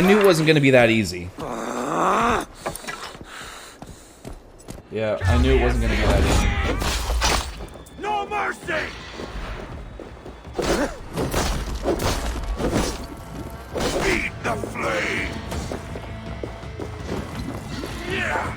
I knew it wasn't going to be that easy. Yeah, I knew it wasn't going to be that easy. No mercy! Feed the flame! Yeah!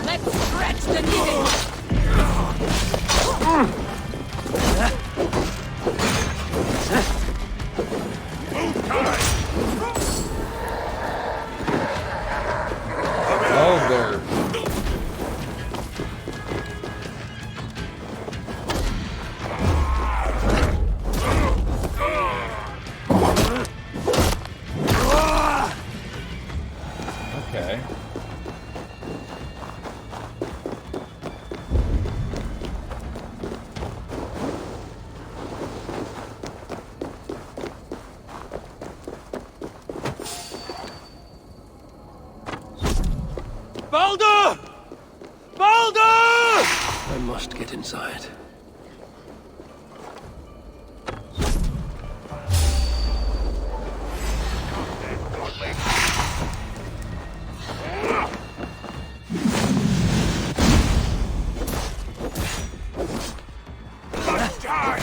Let's stretch the needle! Oh, there. Okay. Baldur! Baldur! I must get inside. Let's die!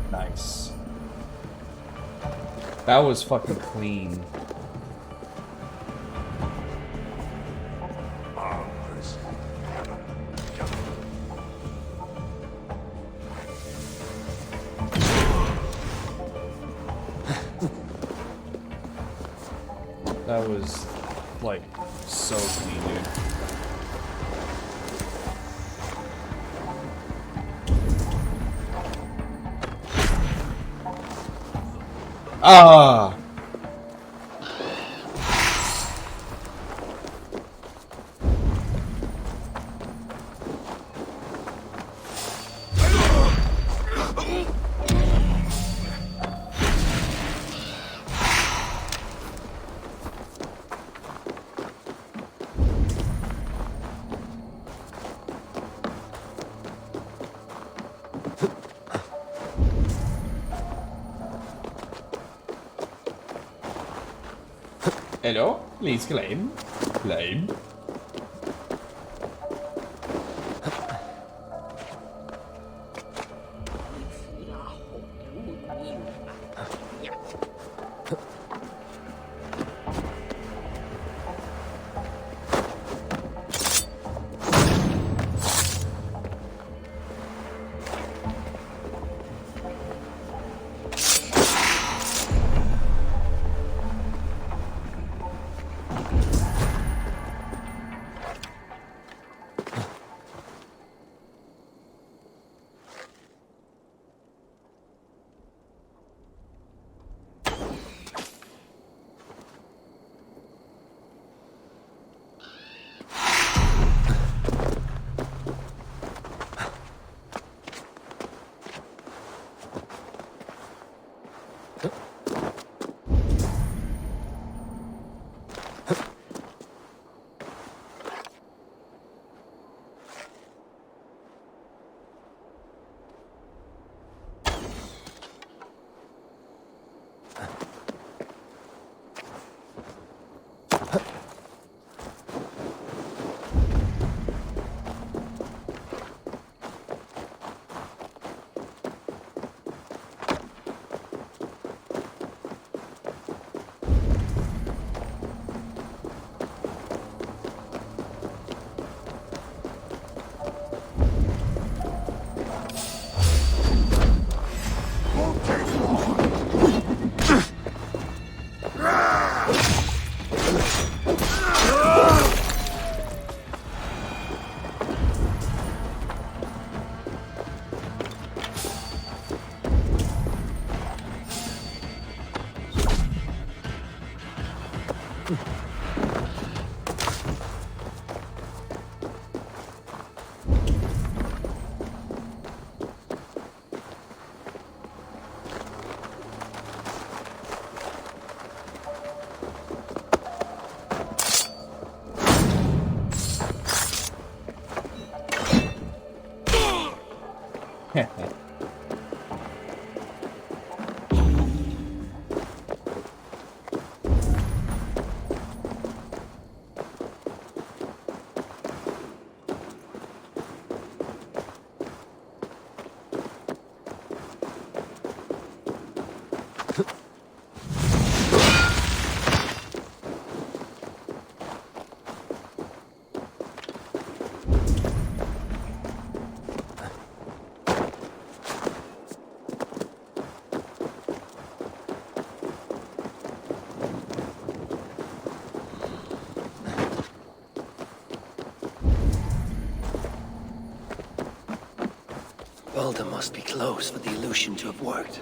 Nice. That was fucking clean. That was, like, so clean, dude. Ah! Hello, please claim. Claim. Balder must be close for the illusion to have worked.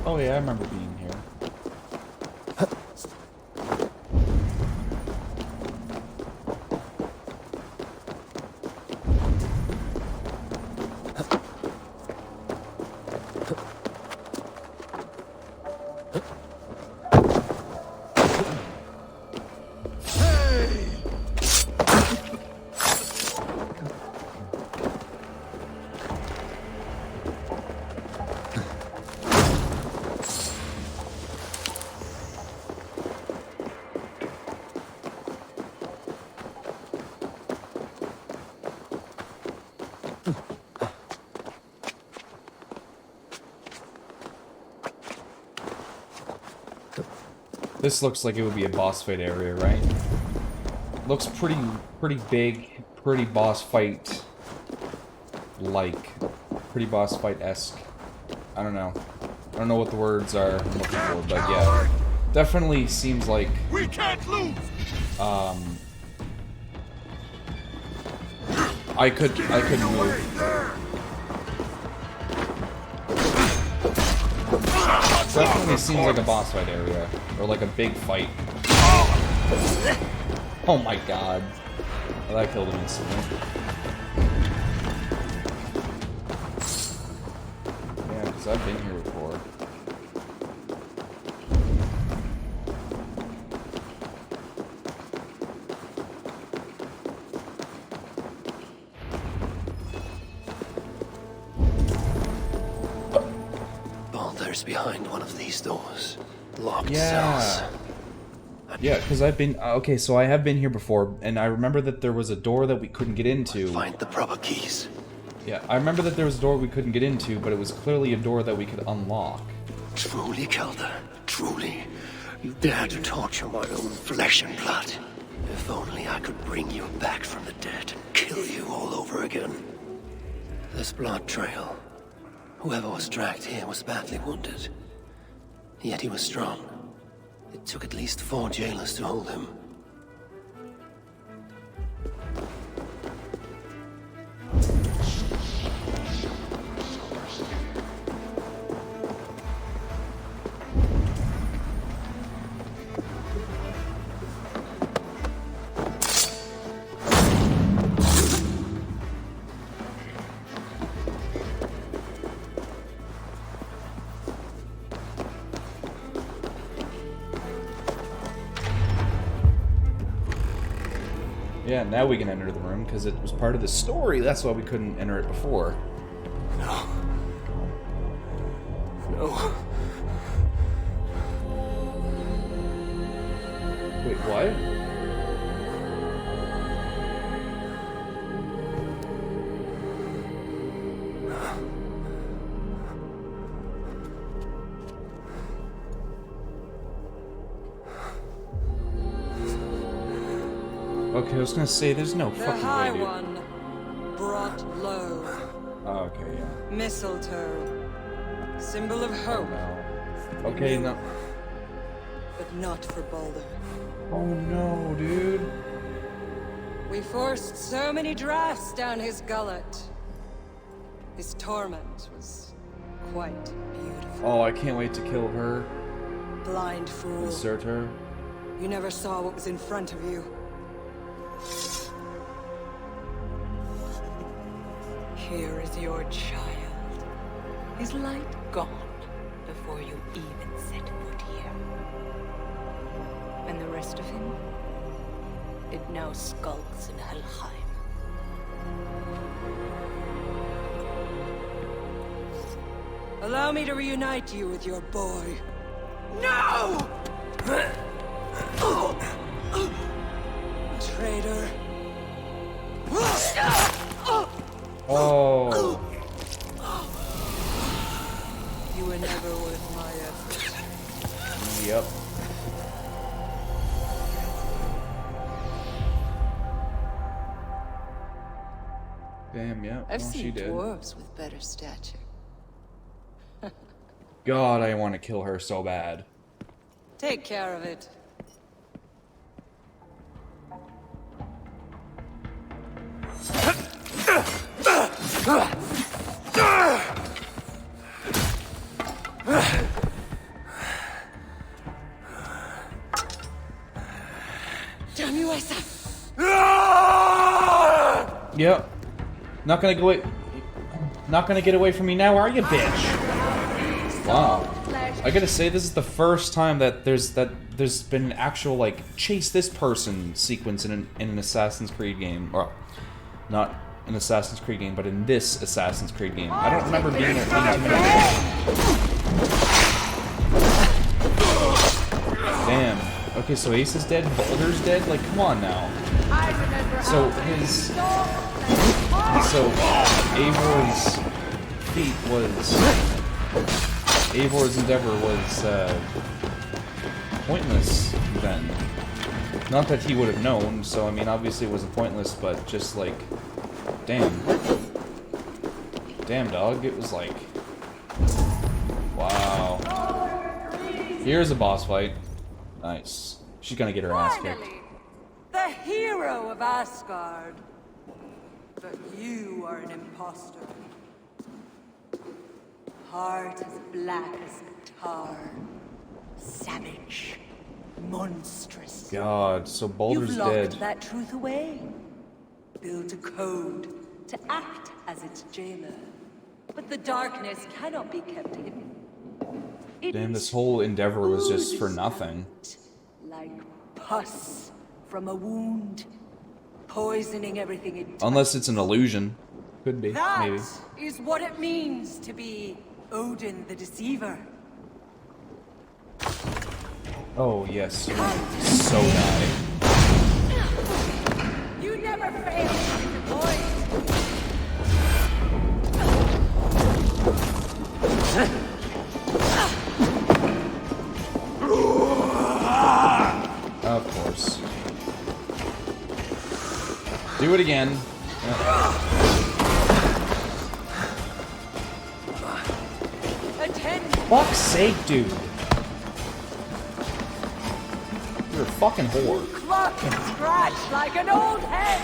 Oh yeah, I remember being here. This looks like it would be a boss fight area, right? Looks pretty big, pretty boss fight like. Pretty boss fight-esque. I don't know. I don't know what the words are I'm looking for, but yeah. Definitely seems like We can't lose. I could move. Definitely seems like a boss fight area. Or like a big fight. Oh my god. Well, that killed him instantly. Yeah, because I've been here before. Balder's behind one of these doors. Locked Yeah. cells. Yeah, because I've been... okay, so I have been here before, and I remember that there was a door that we couldn't get into. Find the proper keys. Yeah, I remember that there was a door we couldn't get into, but it was clearly a door that we could unlock. Truly, Calder, truly. You dare to torture my own flesh and blood. If only I could bring you back from the dead and kill you all over again. This blood trail. Whoever was dragged here was badly wounded. Yet he was strong. It took at least 4 jailers to hold him. Yeah, now we can enter the room, because it was part of the story. That's why we couldn't enter it before. No. No. Wait, what? Okay, I was gonna say, there's no The fucking High way, dude. One, brought low, Oh, okay, yeah. mistletoe, symbol of hope, No. Okay, no. but not for Balder. Oh no, dude. We forced so many drafts down his gullet. His torment was quite beautiful. Oh, I can't wait to kill her. Blind fool. Insert her. You never saw what was in front of you. Here is your child. His light gone before you even set foot here. And the rest of him? It now skulks in Helheim. Allow me to reunite you with your boy. No! Traitor. Oh. You were never worth my effort. Yep. Damn, yeah. I've Well, she seen did. dwarves with better stature. God, I want to kill her so bad. Take care of it. Damn you, Asa! Yep. Not gonna go away. Not gonna get away from me now, are you, bitch? Wow. I gotta say, this is the first time that there's been an actual like chase this person sequence in an Assassin's Creed game, or not an Assassin's Creed game, but in this Assassin's Creed game. I don't remember being there too many. Damn. Okay, so Ace is dead, Balder's dead. Like, come on now. So Eivor's feat was. Eivor's endeavor was pointless then. Not that he would have known, so I mean obviously it wasn't pointless, but just like, damn. Damn dog, it was like, wow. Here's a boss fight. Nice. She's gonna get her ass kicked. Finally, the hero of Asgard. But you are an imposter. Heart as black as tar. Savage. Monstrous. God, so Balder's You've locked dead. that truth away. Built a code to act as its jailer. But the darkness cannot be kept hidden. It Damn, this whole endeavor was just for oozes nothing. out like pus from a wound, poisoning everything it touches. Unless it's an illusion. Could be, That maybe. is what it means to be Odin the Deceiver. Oh, yes. So die. You never fail to disappoint. Of course. Do it again. Attend. Fuck's sake, dude. You're a fucking whore. Cluck and scratch like an old hen.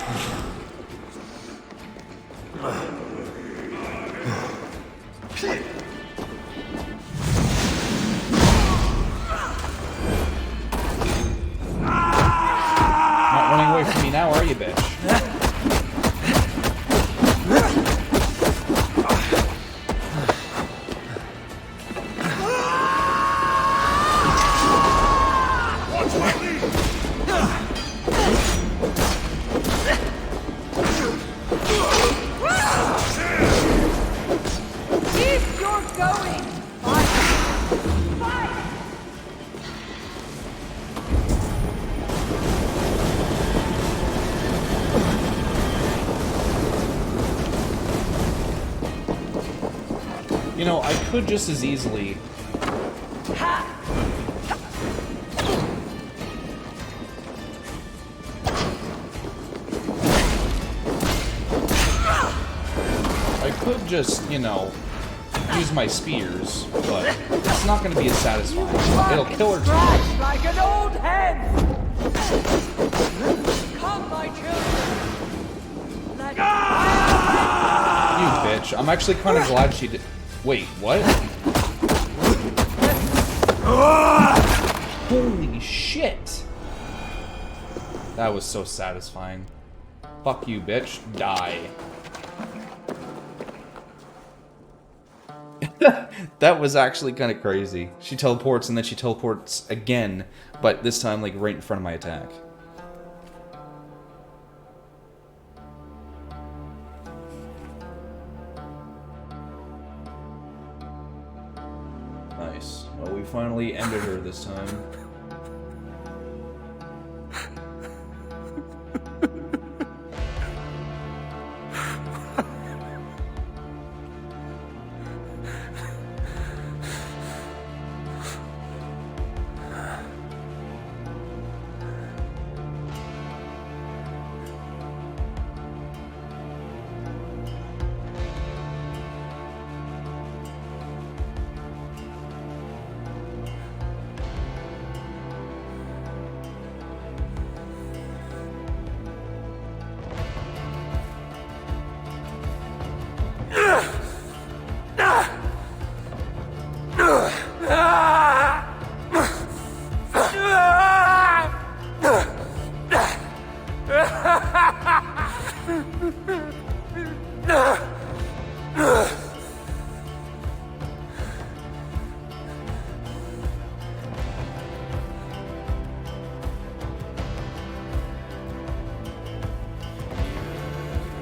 Not running away from me now, are you, bitch? Keep your going. Fight. You know, I could just as easily... I could just, you know, use my spears, but it's not going to be as satisfying. It'll kill her too. Scratch like an old hen. Come, my children. Let You bitch. I'm actually kind of glad she did... Wait, what? Holy shit! That was so satisfying. Fuck you, bitch. Die. That was actually kind of crazy. She teleports and then she teleports again, but this time like right in front of my attack. Nice. Well, we finally ended her this time.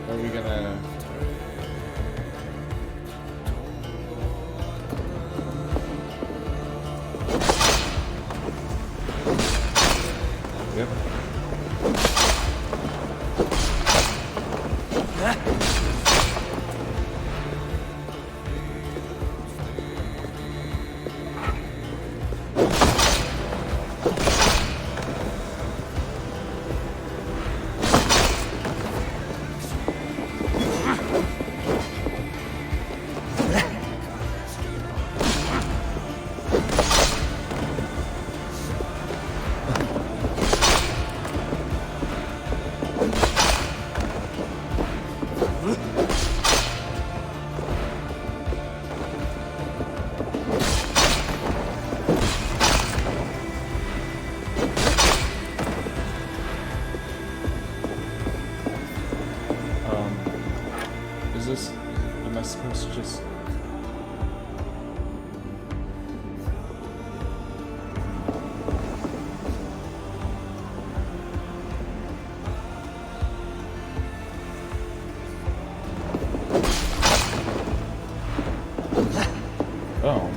Are we gonna... Yep. Is this... Am I supposed to just... Oh.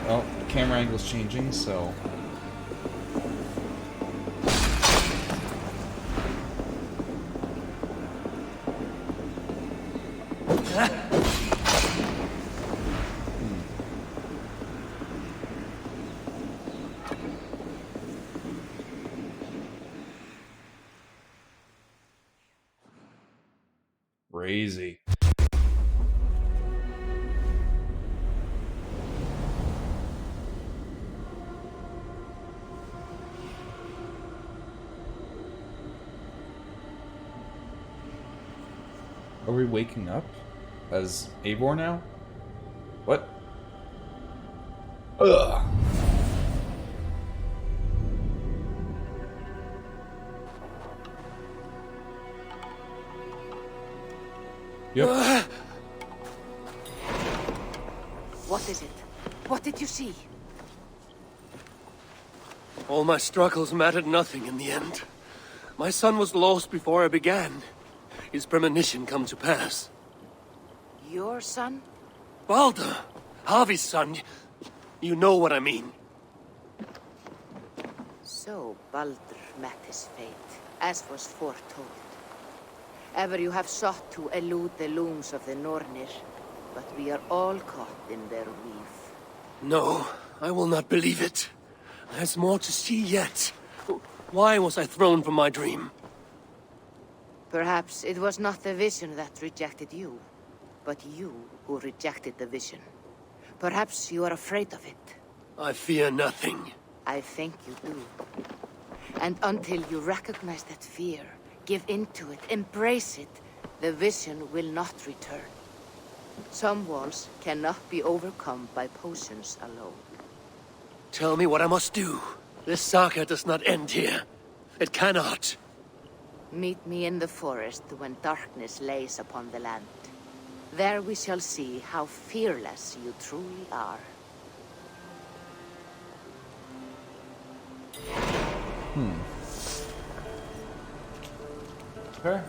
Well, the camera angle's changing, so... Crazy. Are we waking up as Eivor now? What? Ugh. Yep. What is it? What did you see? All my struggles mattered nothing in the end. My son was lost before I began. His premonition come to pass. Your son? Baldur! Harvey's son. You know what I mean. So Baldur met his fate, as was foretold. Ever you have sought to elude the looms of the Nornir, but we are all caught in their weave. No, I will not believe it. There's more to see yet. Why was I thrown from my dream? Perhaps it was not the vision that rejected you, but you who rejected the vision. Perhaps you are afraid of it. I fear nothing. I think you do. And until you recognize that fear, give in to it, embrace it, the vision will not return. Some walls cannot be overcome by potions alone. Tell me what I must do. This saga does not end here. It cannot. Meet me in the forest when darkness lays upon the land. There we shall see how fearless you truly are. Okay.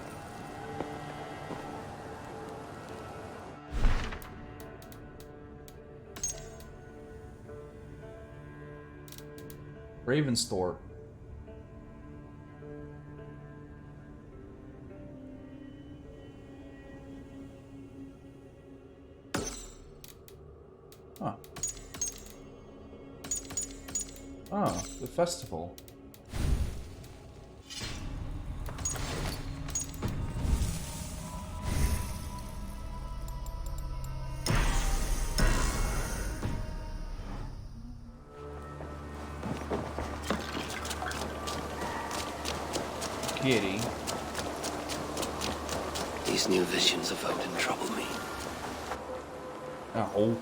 Ravensthorpe. Huh. Oh, the festival. Kitty. These new visions of Odin trouble me. Oh.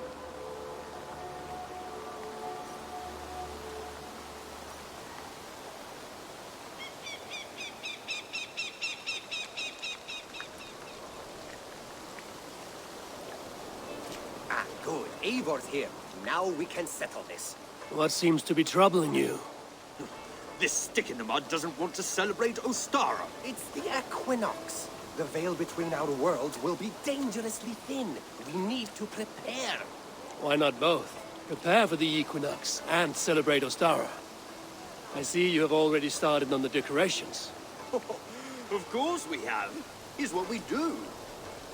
Ah, good. Eivor's here. Now we can settle this. What seems to be troubling you? This stick in the mud doesn't want to celebrate Ostara. It's the equinox. The veil between our worlds will be dangerously thin. We need to prepare. Why not both? Prepare for the equinox and celebrate Ostara. I see you have already started on the decorations. Of course we have. Here's what we do.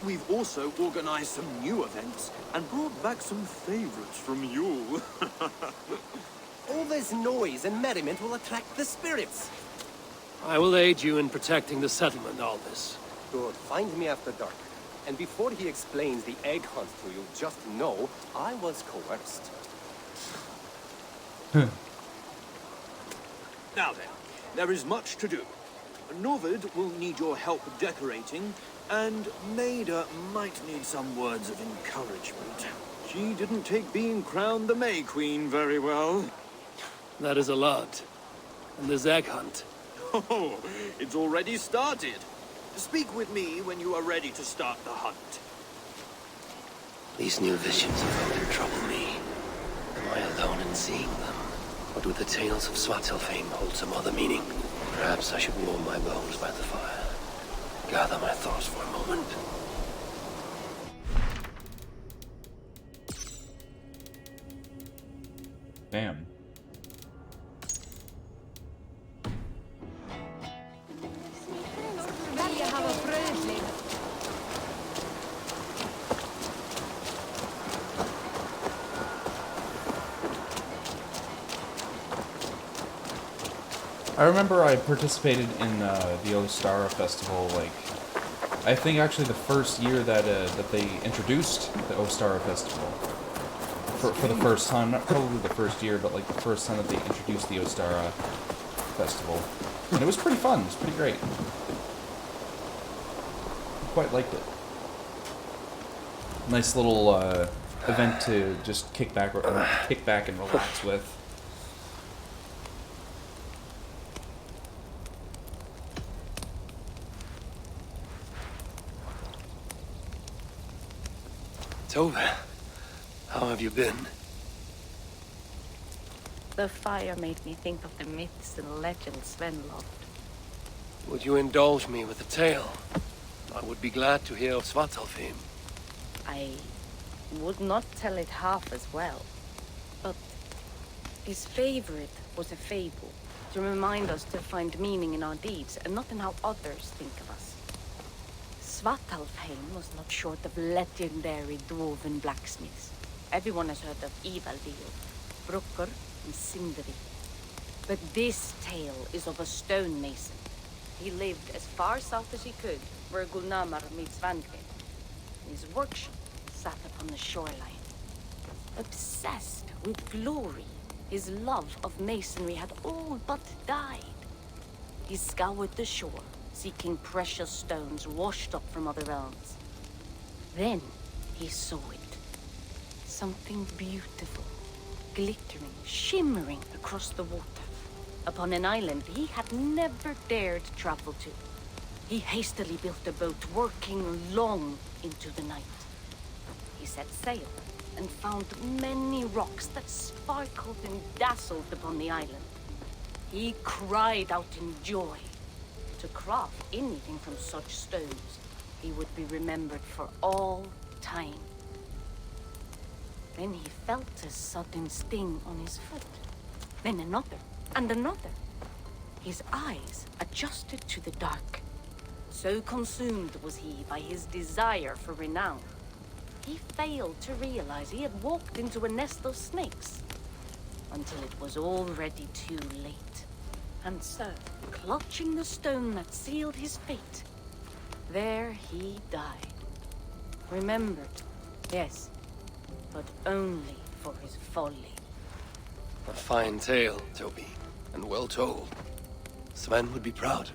We've also organized some new events and brought back some favorites from you. All this noise and merriment will attract the spirits. I will aid you in protecting the settlement, Albus. Good. Find me after dark. And before he explains the egg hunt to you, just know I was coerced. Now then, there is much to do. Norvid will need your help decorating, and Maida might need some words of encouragement. She didn't take being crowned the May Queen very well. That is a lot. And this egg hunt. Oh, it's already started. Speak with me when you are ready to start the hunt. These new visions of Odin trouble me. Am I alone in seeing them? Or do the tales of Svartalfheim hold some other meaning? Perhaps I should warm my bones by the fire. Gather my thoughts for a moment. Damn. I remember I participated in the Ostara festival, like, I think actually the first year that that they introduced the Ostara festival. For the first time, not probably the first year, but like the first time that they introduced the Ostara festival. And it was pretty fun, it was pretty great. Quite liked it. Nice little event to just kick back and relax with. Tove, how have you been? The fire made me think of the myths and legends Sven loved. Would you indulge me with a tale? I would be glad to hear of Svartalfheim. I would not tell it half as well, but his favorite was a fable, to remind us to find meaning in our deeds and not in how others think of us. Svartalfheim was not short of legendary dwarven blacksmiths. Everyone has heard of Ivaldir, Brukker, and Sindri. But this tale is of a stonemason. He lived as far south as he could, where Gulnamar meets Vangren. His workshop sat upon the shoreline. Obsessed with glory, his love of masonry had all but died. He scoured the shore, seeking precious stones washed up from other realms. Then, he saw it. Something beautiful, glittering, shimmering across the water, upon an island he had never dared travel to. He hastily built a boat, working long into the night. He set sail and found many rocks that sparkled and dazzled upon the island. He cried out in joy. To craft anything from such stones, he would be remembered for all time. Then he felt a sudden sting on his foot. Then another, and another. His eyes adjusted to the dark. So consumed was he by his desire for renown, he failed to realize he had walked into a nest of snakes, until it was already too late. And so, clutching the stone that sealed his fate, there he died. Remembered, yes, but only for his folly. A fine tale, Toby, and well told. Sven would be proud.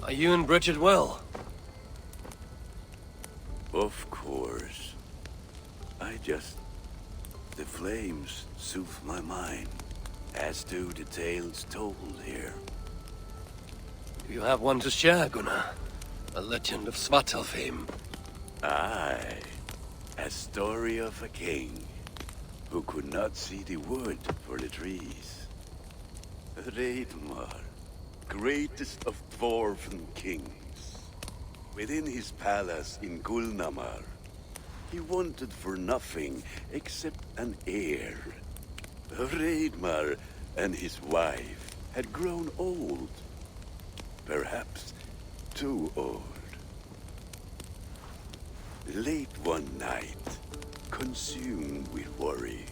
Are you and Bridget well? Of course. The flames soothe my mind, as do the tales told here. You have one to share, Gunnar. A legend of Svartal fame. Aye, a story of a king who could not see the wood for the trees. Raidmar, greatest of dwarven kings. Within his palace in Gulnamar, he wanted for nothing except an heir. Raidmar and his wife had grown old. Perhaps too old. Late one night, consumed with worry,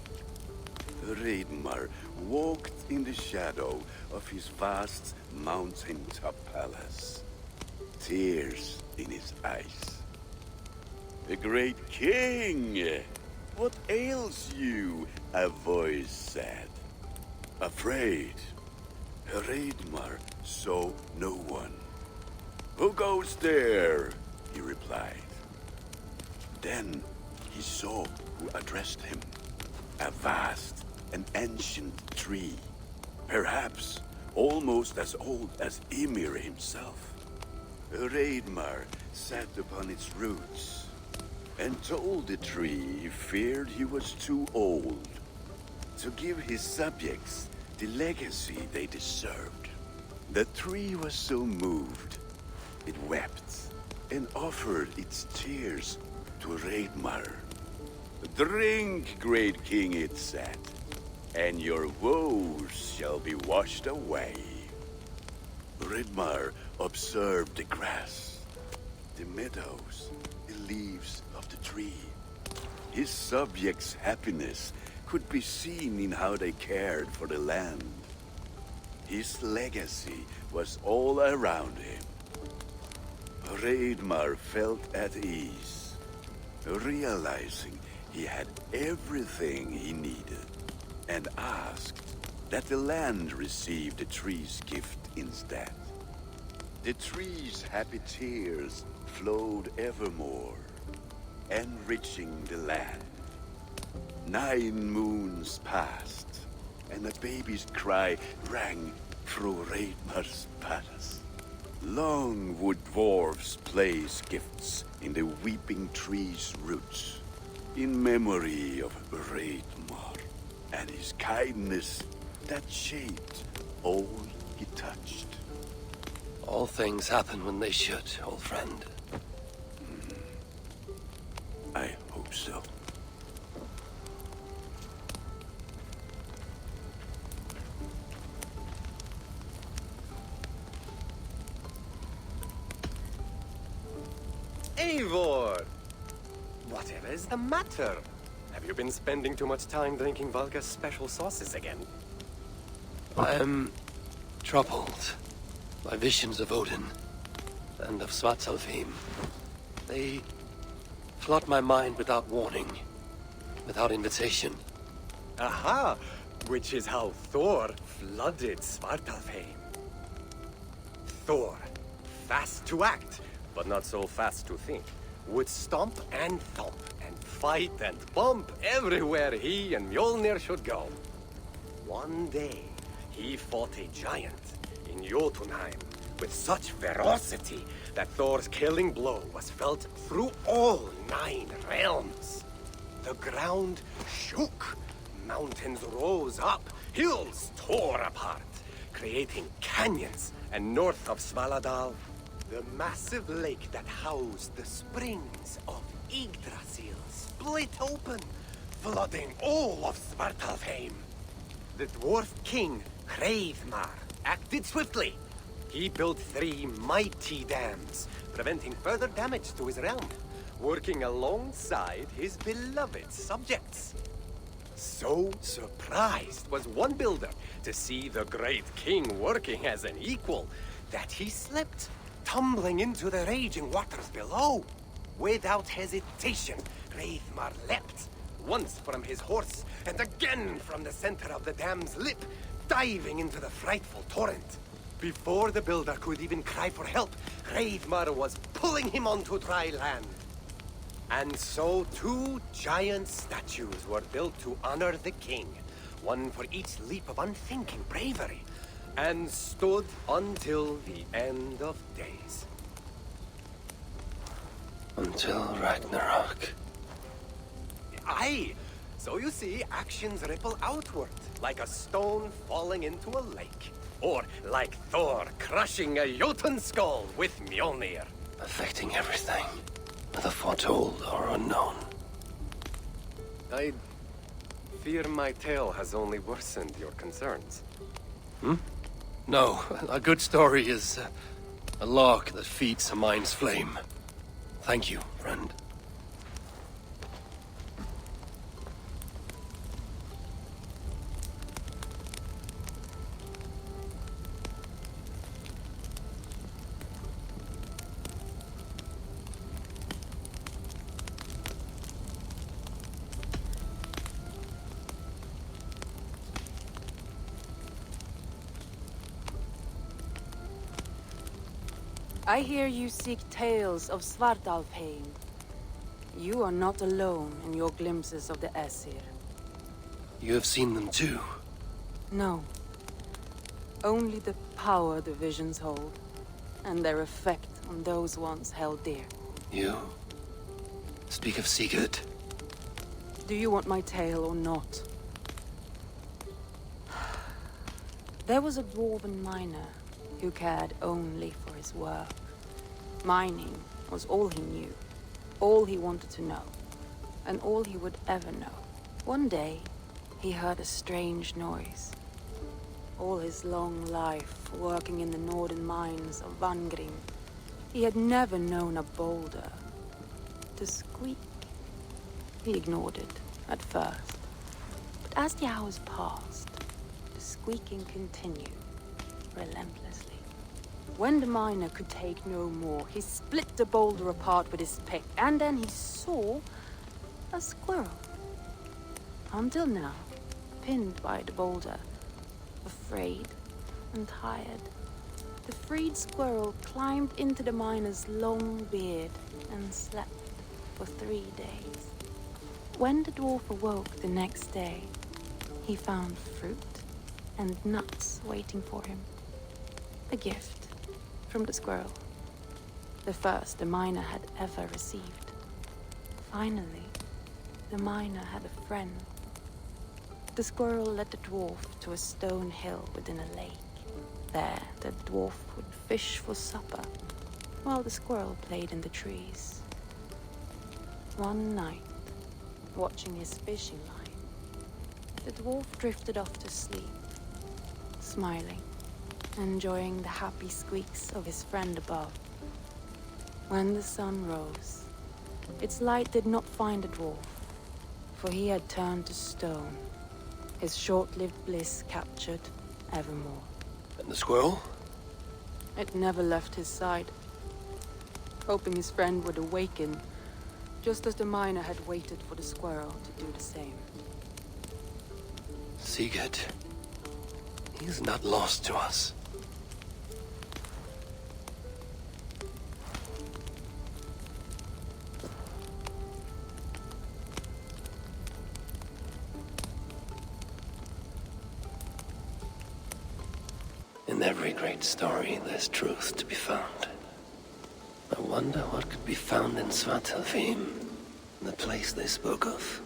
Raidmar walked in the shadow of his vast mountaintop palace, tears in his eyes. "The great king! What ails you?" a voice said. Afraid, Raidmar saw no one. "Who goes there?" he replied. Then he saw who addressed him. A vast and ancient tree, perhaps almost as old as Ymir himself. Raidmar sat upon its roots and told the tree he feared he was too old to give his subjects the legacy they deserved. The tree was so moved, it wept and offered its tears to Raidmar. "Drink, great king," it said, "and your woes shall be washed away." Raidmar observed the grass, the meadows, the leaves of the tree. His subjects' happiness could be seen in how they cared for the land. His legacy was all around him. Raidmar felt at ease, realizing he had everything he needed, and asked that the land receive the tree's gift instead. The tree's happy tears flowed evermore, enriching the land. 9 moons passed, and a baby's cry rang through Raidmar's palace. Long would dwarves place gifts in the weeping tree's roots, in memory of Raidmar and his kindness that shaped all he touched. All things happen when they should, old friend. I hope so. Eivor! Whatever is the matter? Have you been spending too much time drinking Valka's special sauces again? I am troubled. My visions of Odin and of Svartalfheim, they flood my mind without warning, without invitation. Aha! Which is how Thor flooded Svartalfheim. Thor, fast to act, but not so fast to think, would stomp and thump and fight and bump everywhere he and Mjolnir should go. One day, he fought a giant in Jotunheim with such ferocity that Thor's killing blow was felt through all 9 realms. The ground shook, mountains rose up, hills tore apart, creating canyons, and north of Svaladal, the massive lake that housed the springs of Yggdrasil split open, flooding all of Svartalfheim. The dwarf king, Hreidmar, acted swiftly. He built 3 mighty dams, preventing further damage to his realm, working alongside his beloved subjects. So surprised was one builder to see the great king working as an equal that he slipped, tumbling into the raging waters below. Without hesitation, Hreidmar leapt, once from his horse and again from the center of the dam's lip, diving into the frightful torrent. Before the builder could even cry for help, Hreidmar was pulling him onto dry land. And so 2 giant statues were built to honor the king, one for each leap of unthinking bravery, and stood until the end of days. Until Ragnarok. Aye! So you see, actions ripple outward, like a stone falling into a lake. Or like Thor crushing a Jotun skull with Mjolnir. Affecting everything, whether foretold or unknown. I fear my tale has only worsened your concerns. No, a good story is a log that feeds a mind's flame. Thank you, friend. I hear you seek tales of Svartalfheim. You are not alone in your glimpses of the Aesir. You have seen them too. No. Only the power the visions hold, and their effect on those once held dear. You speak of Sigurd. Do you want my tale or not? There was a dwarven miner who cared only for his work. Mining was all he knew, all he wanted to know, and all he would ever know. One day, he heard a strange noise. All his long life working in the northern mines of Vangrim, he had never known a boulder to squeak. He ignored it at first, but as the hours passed, the squeaking continued relentlessly. When the miner could take no more, he split the boulder apart with his pick, and then he saw a squirrel. Until now, pinned by the boulder, afraid and tired, the freed squirrel climbed into the miner's long beard and slept for 3 days. When the dwarf awoke the next day, he found fruit and nuts waiting for him. A gift from the squirrel, the first the miner had ever received. Finally, the miner had a friend. The squirrel led the dwarf to a stone hill within a lake. There, the dwarf would fish for supper, while the squirrel played in the trees. One night, watching his fishing line, the dwarf drifted off to sleep, smiling, enjoying the happy squeaks of his friend above. When the sun rose, its light did not find the dwarf, for he had turned to stone, his short-lived bliss captured evermore. And the squirrel? It never left his side, hoping his friend would awaken, just as the miner had waited for the squirrel to do the same. Sigurd, he is not lost to us. In every great story, there's truth to be found. I wonder what could be found in Svartalfheim, the place they spoke of.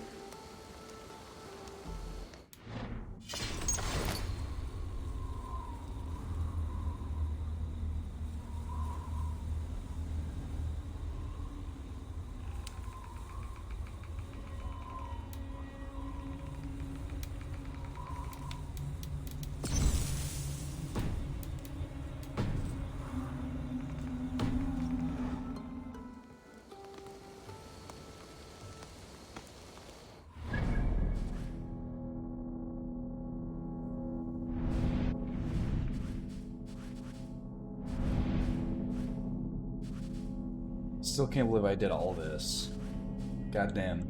Still can't believe I did all this. Goddamn.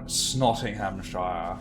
Snottinghamshire.